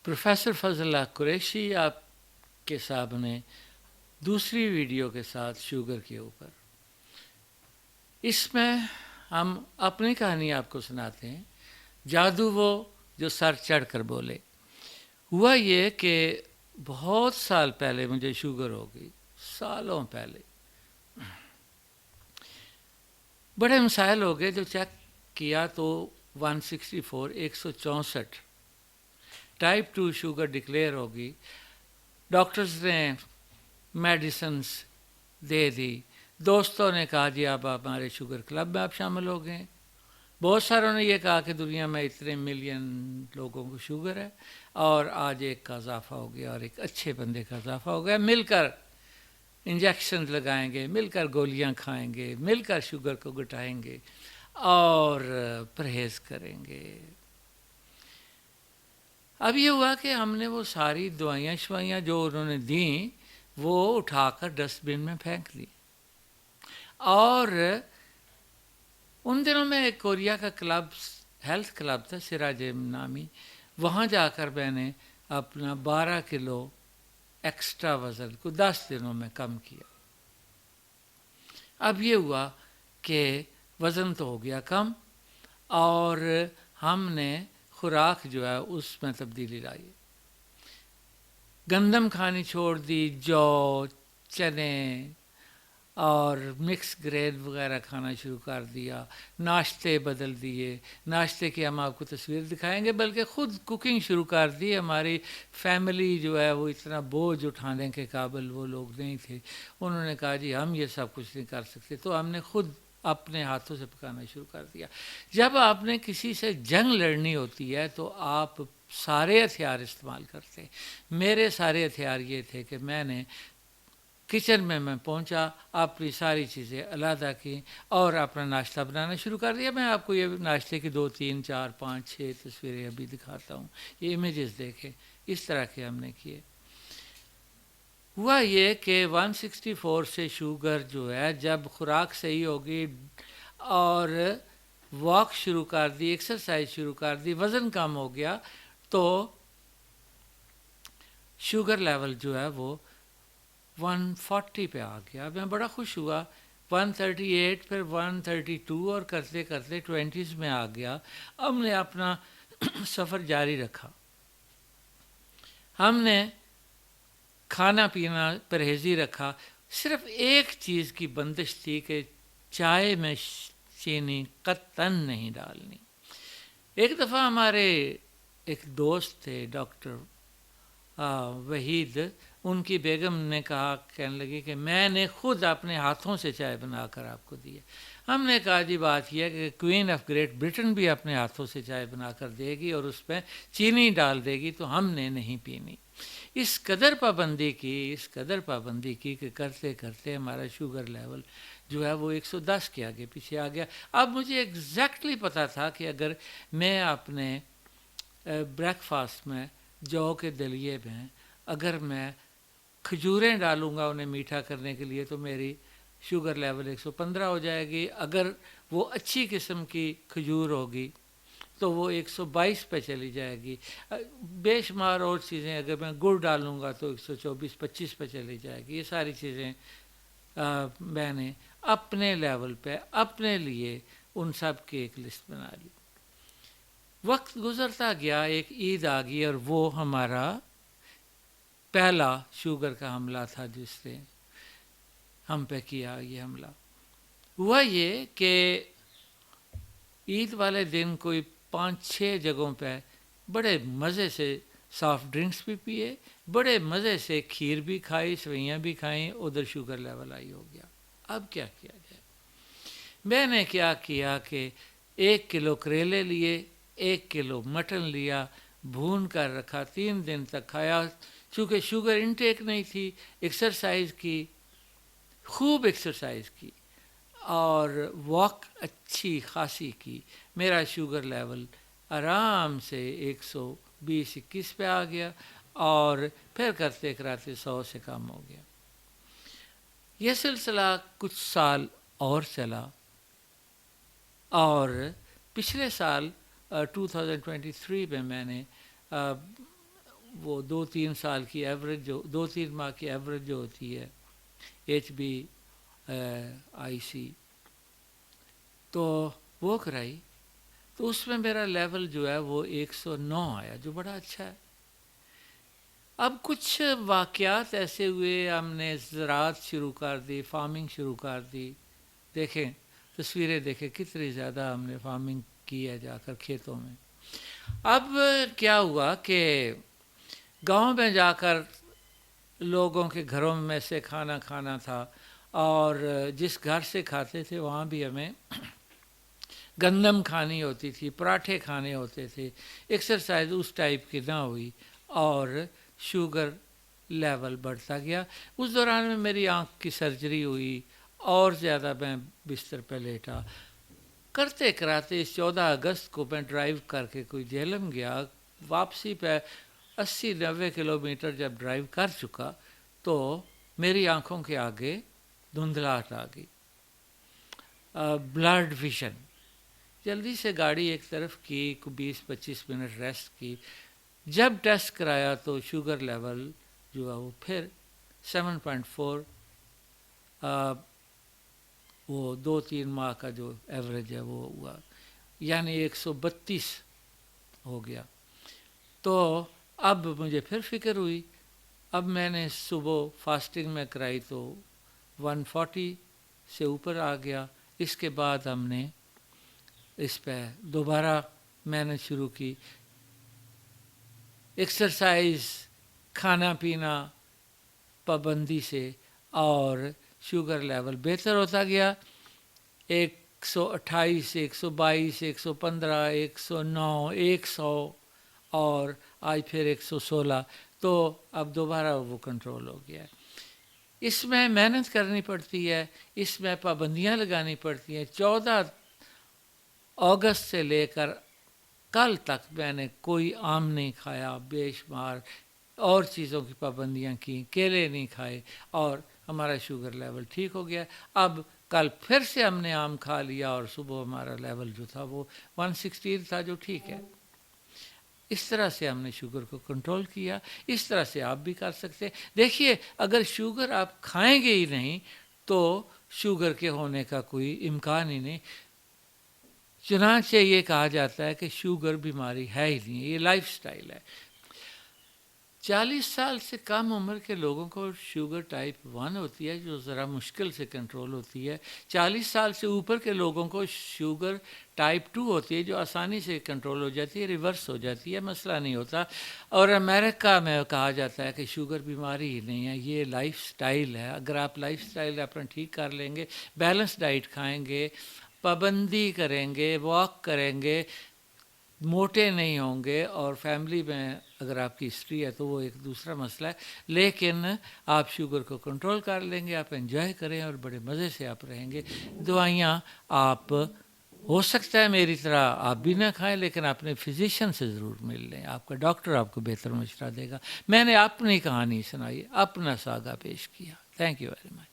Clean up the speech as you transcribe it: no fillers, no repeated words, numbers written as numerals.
Professor फजल कुरैशी आप के सामने दूसरी वीडियो के साथ शुगर के ऊपर। इसमें हम अपनी कहानी आपको सुनाते हैं, जादू वो जो सर चढ़ कर बोले। हुआ ये कि बहुत साल पहले मुझे शुगर हो गई, सालों पहले। बड़े मसाइल हो गए, जो चेक किया तो 164 164 टाइप 2 शुगर डिक्लेयर होगी। डॉक्टर्स ने मेडिसिन्स दे दी, दोस्तों ने कहा जी आप हमारे शुगर क्लब में आप शामिल हो गए। बहुत सारों ने यह कहा कि दुनिया में इतने मिलियन लोगों को शुगर है और आज एक का इजाफा हो गया और एक अच्छे बंदे का इजाफा हो गया। मिलकर इंजेक्शन लगाएंगे, मिलकर गोलियां खाएंगे, मिलकर शुगर को घटाएंगे और परहेज़ करेंगे। अब ये हुआ कि हमने वो सारी दवाइयाँ शवाइयाँ जो उन्होंने दी वो उठाकर डस्टबिन में फेंक दी। और उन दिनों में एक कोरिया का क्लब, हेल्थ क्लब था सिराज नामी, वहाँ जाकर मैंने अपना 12 किलो एक्स्ट्रा वज़न को 10 दिनों में कम किया। अब ये हुआ कि वज़न तो हो गया कम और हमने खुराक जो है उसमें तब्दीली लाई। गंदम खानी छोड़ दी, जौ, चने और मिक्स ग्रेन वगैरह खाना शुरू कर दिया। नाश्ते बदल दिए, नाश्ते की हम आपको तस्वीर दिखाएंगे, बल्कि ख़ुद कुकिंग शुरू कर दी। हमारी फैमिली जो है वो इतना बोझ उठाने के काबिल वो लोग नहीं थे। उन्होंने कहा जी हम ये सब कुछ नहीं कर सकते, तो हमने ख़ुद अपने हाथों से पकाना शुरू कर दिया। जब आपने किसी से जंग लड़नी होती है तो आप सारे हथियार इस्तेमाल करते। मेरे सारे हथियार ये थे कि मैंने किचन में मैं पहुंचा, अपनी सारी चीज़ें अलहदा की और अपना नाश्ता बनाना शुरू कर दिया। मैं आपको ये नाश्ते की 2 3 4 5 6 तस्वीरें अभी दिखाता हूँ, ये इमेजेस देखें, इस तरह के हमने किए। हुआ ये कि 164 से शुगर जो है, जब खुराक सही होगी और वॉक शुरू कर दी, एक्सरसाइज शुरू कर दी, वज़न कम हो गया, तो शुगर लेवल जो है वो 140 पे आ गया। मैं बड़ा खुश हुआ। 138 फिर 132 और करते करते 20s में आ गया। हमने अपना सफ़र जारी रखा। हमने खाना पीना परहेज़ी रखा। सिर्फ एक चीज़ की बंदिश थी कि चाय में चीनी कतन नहीं डालनी। एक दफ़ा हमारे एक दोस्त थे डॉक्टर वहीद, उनकी बेगम ने कहा, कहने लगी कि मैंने ख़ुद अपने हाथों से चाय बनाकर आपको दी है। हमने कहा जी बात यह है कि क्वीन ऑफ ग्रेट ब्रिटेन भी अपने हाथों से चाय बनाकर देगी और उसमें चीनी डाल देगी, तो हमने नहीं पीनी। इस कदर पाबंदी की कि करते करते हमारा शुगर लेवल जो है वो 110 के आगे पीछे आ गया। अब मुझे एग्जैक्टली पता था कि अगर मैं अपने ब्रेकफास्ट में जौ के दलिए में अगर मैं खजूरें डालूँगा उन्हें मीठा करने के लिए, तो मेरी शुगर लेवल 115 हो जाएगी। अगर वो अच्छी किस्म की खजूर होगी तो वो 122 पे चली जाएगी। बेशुमार और चीज़ें, अगर मैं गुड़ डालूँगा तो 124-25 पे चली जाएगी। ये सारी चीज़ें मैंने अपने लेवल पे अपने लिए उन सब की एक लिस्ट बना ली। वक्त गुज़रता गया, एक ईद आ गई और वो हमारा पहला शुगर का हमला था जिसने हम पे किया ये हमला। हुआ ये कि ईद वाले दिन कोई 5-6 जगहों पे बड़े मज़े से सॉफ्ट ड्रिंक्स भी पिए, बड़े मज़े से खीर भी खाई, सवैयाँ भी खाई, उधर शुगर लेवल हाई हो गया। अब क्या किया जाए? मैंने क्या किया कि 1 किलो करेले लिए, 1 किलो मटन लिया, भून कर रखा, 3 दिन तक खाया। चूँकि शुगर इनटेक नहीं थी, एक्सरसाइज की, खूब एक्सरसाइज की और वॉक अच्छी खासी की, मेरा शुगर लेवल आराम से 120-121 पे आ गया और फिर करते कराते 100 से कम हो गया। यह सिलसिला कुछ साल और चला और पिछले साल 2023 में मैंने وہ 2-3 سال کی ایوریج جو 2-3 ماہ کی ایوریج جو ہوتی ہے HbA1c، تو وہ کرائی تو اس میں میرا لیول جو ہے وہ 109 آیا، جو بڑا اچھا ہے۔ اب کچھ واقعات ایسے ہوئے، ہم نے زراعت شروع کر دی، فارمنگ شروع کر دی۔ دیکھیں تصویریں دیکھیں کتنی زیادہ ہم نے فارمنگ کی ہے جا کر کھیتوں میں۔ اب کیا ہوا کہ گاؤں میں جا کر لوگوں کے گھروں میں سے کھانا کھانا تھا، اور جس گھر سے کھاتے تھے وہاں بھی ہمیں گندم کھانی ہوتی تھی، پراٹھے کھانے ہوتے تھے، ایکسرسائز اس ٹائپ کی نہ ہوئی، اور شوگر لیول بڑھتا گیا۔ اس دوران میں میری آنکھ کی سرجری ہوئی، اور زیادہ میں بستر پہ لیٹا۔ کرتے کراتے 14 اگست کو میں ڈرائیو کر کے کوئی جہلم گیا، واپسی پہ 80-90 کلومیٹر جب ڈرائیو کر چکا تو میری آنکھوں کے آگے دھندلاہٹ آ گئی، بلڈ ویژن۔ جلدی سے گاڑی ایک طرف کی، 20-25 منٹ ریسٹ کی۔ جب ٹیسٹ کرایا تو شوگر لیول جو ہے وہ پھر 7.4، وہ 2-3 ماہ کا جو ایوریج ہے وہ ہوا، یعنی 132 ہو گیا۔ تو اب مجھے پھر فکر ہوئی، اب میں نے صبح فاسٹنگ میں کرائی تو 140 سے اوپر آ گیا۔ اس کے بعد ہم نے اس پہ دوبارہ محنت شروع کی، ایکسرسائز، کھانا پینا پابندی سے، اور شوگر لیول بہتر ہوتا گیا۔ 128، 122، 115، 109، 100، اور آج پھر 116۔ تو اب دوبارہ وہ کنٹرول ہو گیا ہے۔ اس میں محنت کرنی پڑتی ہے، اس میں پابندیاں لگانی پڑتی ہیں۔ 14 اگست سے لے کر کل تک میں نے کوئی آم نہیں کھایا، بے شمار اور چیزوں کی پابندیاں کی، کیلے نہیں کھائے، اور ہمارا شوگر لیول ٹھیک ہو گیا۔ اب کل پھر سے ہم نے آم کھا لیا، اور صبح ہمارا لیول جو تھا وہ 116 تھا، جو ٹھیک ہے۔ اس طرح سے ہم نے شوگر کو کنٹرول کیا۔ اس طرح سے آپ بھی کر سکتے ہیں۔ دیکھیے اگر شوگر آپ کھائیں گے ہی نہیں تو شوگر کے ہونے کا کوئی امکان ہی نہیں۔ چنانچہ یہ کہا جاتا ہے کہ شوگر بیماری ہے ہی نہیں، یہ لائف سٹائل ہے۔ 40 سال سے کم عمر کے لوگوں کو شوگر ٹائپ 1 ہوتی ہے، جو ذرا مشکل سے کنٹرول ہوتی ہے۔ 40 سال سے اوپر کے لوگوں کو شوگر ٹائپ 2 ہوتی ہے، جو آسانی سے کنٹرول ہو جاتی ہے، ریورس ہو جاتی ہے، مسئلہ نہیں ہوتا۔ اور امریکہ میں کہا جاتا ہے کہ شوگر بیماری ہی نہیں ہے، یہ لائف سٹائل ہے۔ اگر آپ لائف سٹائل اپنا ٹھیک کر لیں گے، بیلنس ڈائٹ کھائیں گے، پابندی کریں گے، واک کریں گے، موٹے نہیں ہوں گے، اور فیملی میں اگر آپ کی ہسٹری ہے تو وہ ایک دوسرا مسئلہ ہے، لیکن آپ شوگر کو کنٹرول کر لیں گے، آپ انجوائے کریں اور بڑے مزے سے آپ رہیں گے۔ دوائیاں آپ ہو سکتا ہے میری طرح آپ بھی نہ کھائیں، لیکن اپنے فزیشین سے ضرور مل لیں، آپ کا ڈاکٹر آپ کو بہتر مشورہ دے گا۔ میں نے اپنی کہانی سنائی، اپنا ساگا پیش کیا۔ Thank you very much.